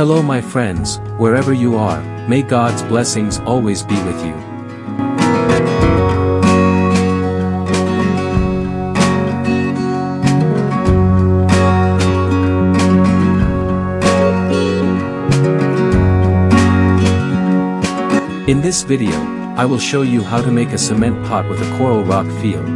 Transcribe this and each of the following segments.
Hello my friends, wherever you are, may God's blessings always be with you. In this video, I will show you how to make a cement pot with a coral rock feel.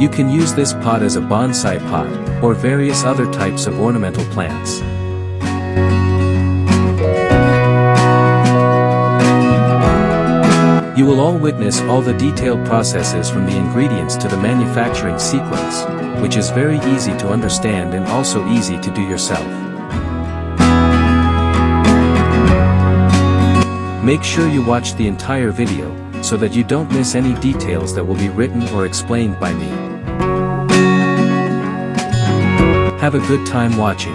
You can use this pot as a bonsai pot, or various other types of ornamental plants. You will all witness all the detailed processes from the ingredients to the manufacturing sequence, which is very easy to understand and also easy to do yourself. Make sure you watch the entire video, so that you don't miss any details that will be written or explained by me. Have a good time watching.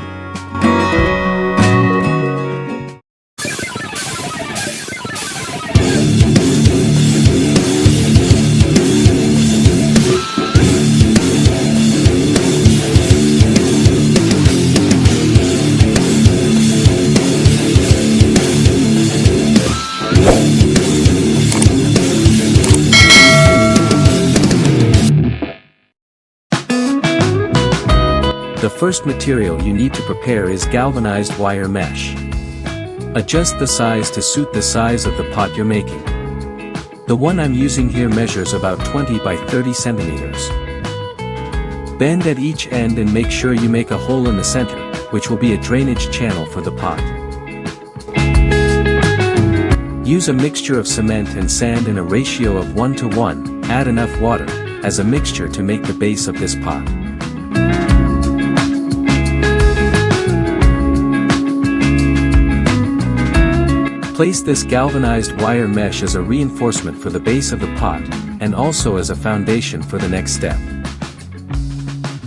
The first material you need to prepare is galvanized wire mesh. Adjust the size to suit the size of the pot you're making. The one I'm using here measures about 20 by 30 centimeters. Bend at each end and make sure you make a hole in the center, which will be a drainage channel for the pot. Use a mixture of cement and sand in a ratio of 1:1, add enough water, as a mixture to make the base of this pot. Place this galvanized wire mesh as a reinforcement for the base of the pot, and also as a foundation for the next step.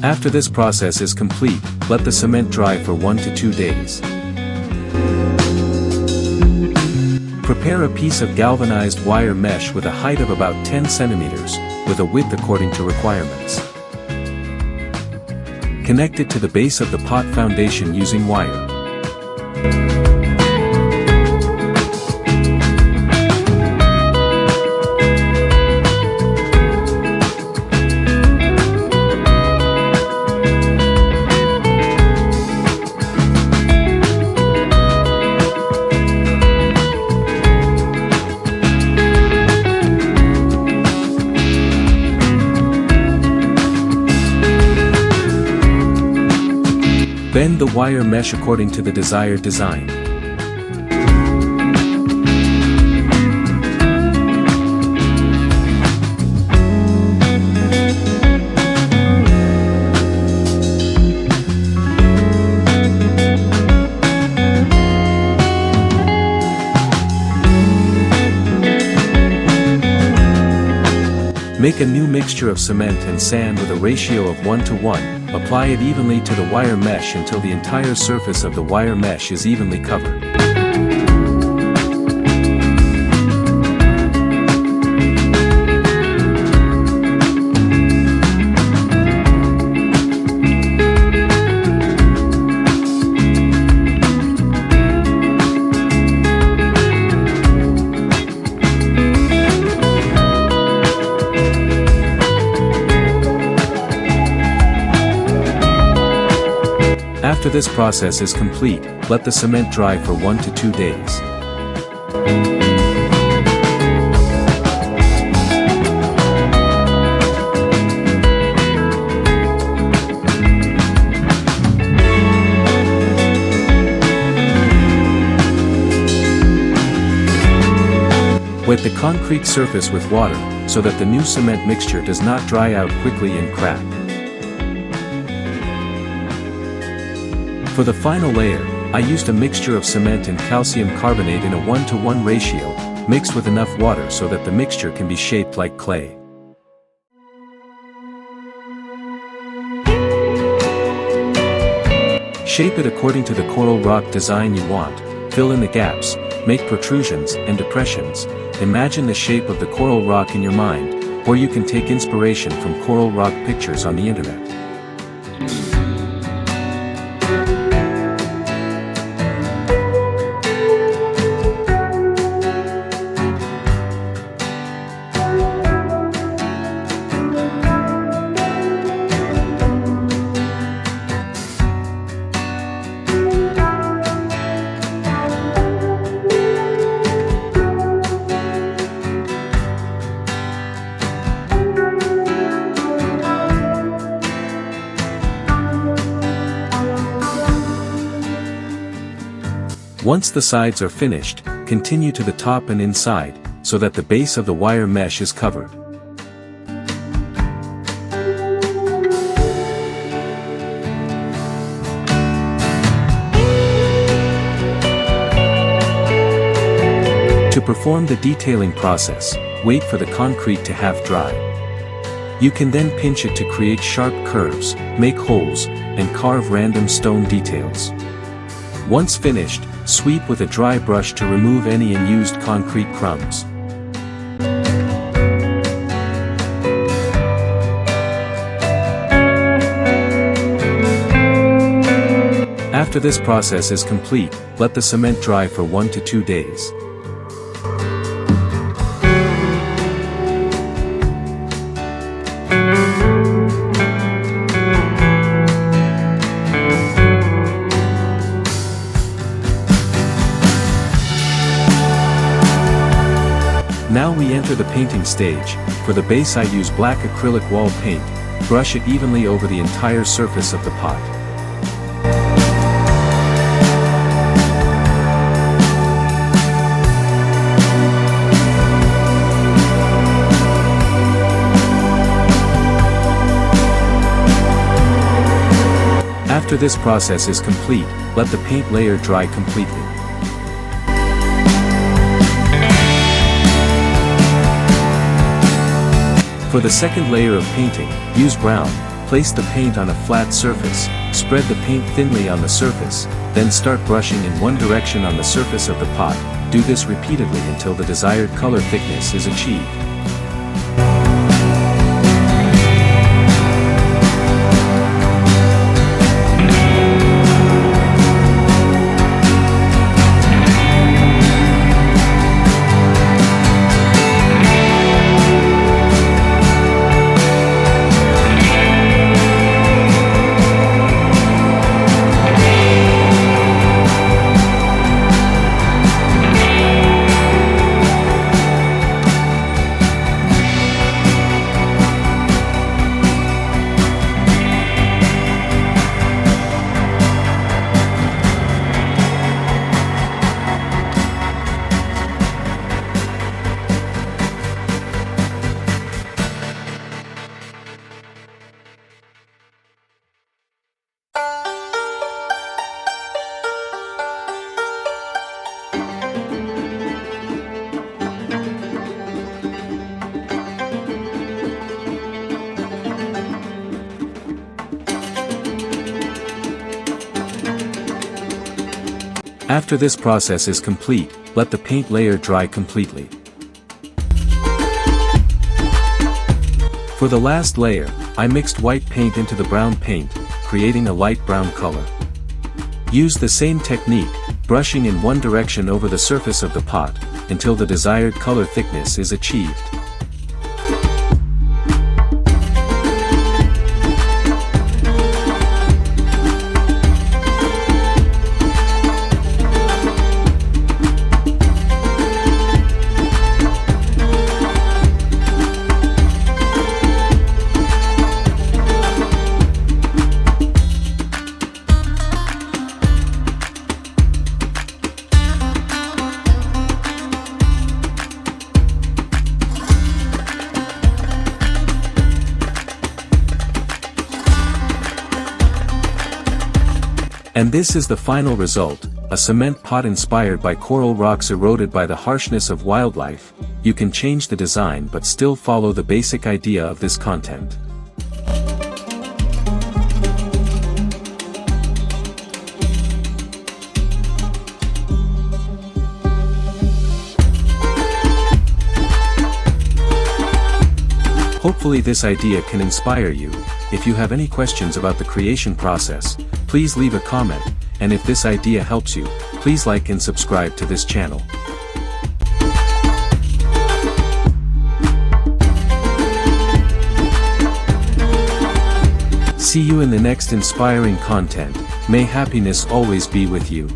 After this process is complete, let the cement dry for 1 to 2 days. Prepare a piece of galvanized wire mesh with a height of about 10 centimeters, with a width according to requirements. Connect it to the base of the pot foundation using wire. Bend the wire mesh according to the desired design. Make a new mixture of cement and sand with a ratio of 1:1, apply it evenly to the wire mesh until the entire surface of the wire mesh is evenly covered. After this process is complete, let the cement dry for 1 to 2 days. Wet the concrete surface with water, so that the new cement mixture does not dry out quickly and crack. For the final layer, I used a mixture of cement and calcium carbonate in a 1:1 ratio, mixed with enough water so that the mixture can be shaped like clay. Shape it according to the coral rock design you want, fill in the gaps, make protrusions and depressions, imagine the shape of the coral rock in your mind, or you can take inspiration from coral rock pictures on the internet. Once the sides are finished, continue to the top and inside, so that the base of the wire mesh is covered. To perform the detailing process, wait for the concrete to half dry. You can then pinch it to create sharp curves, make holes, and carve random stone details. Once finished, sweep with a dry brush to remove any unused concrete crumbs. After this process is complete, let the cement dry for 1 to 2 days. Now we enter the painting stage. For the base I use black acrylic wall paint, brush it evenly over the entire surface of the pot. After this process is complete, let the paint layer dry completely. For the second layer of painting, use brown. Place the paint on a flat surface, spread the paint thinly on the surface, then start brushing in one direction on the surface of the pot. Do this repeatedly until the desired color thickness is achieved. After this process is complete, let the paint layer dry completely. For the last layer, I mixed white paint into the brown paint, creating a light brown color. Use the same technique, brushing in one direction over the surface of the pot, until the desired color thickness is achieved. And this is the final result, a cement pot inspired by coral rocks eroded by the harshness of wildlife. You can change the design but still follow the basic idea of this content. Hopefully this idea can inspire you. If you have any questions about the creation process, please leave a comment, and if this idea helps you, please like and subscribe to this channel. See you in the next inspiring content. May happiness always be with you.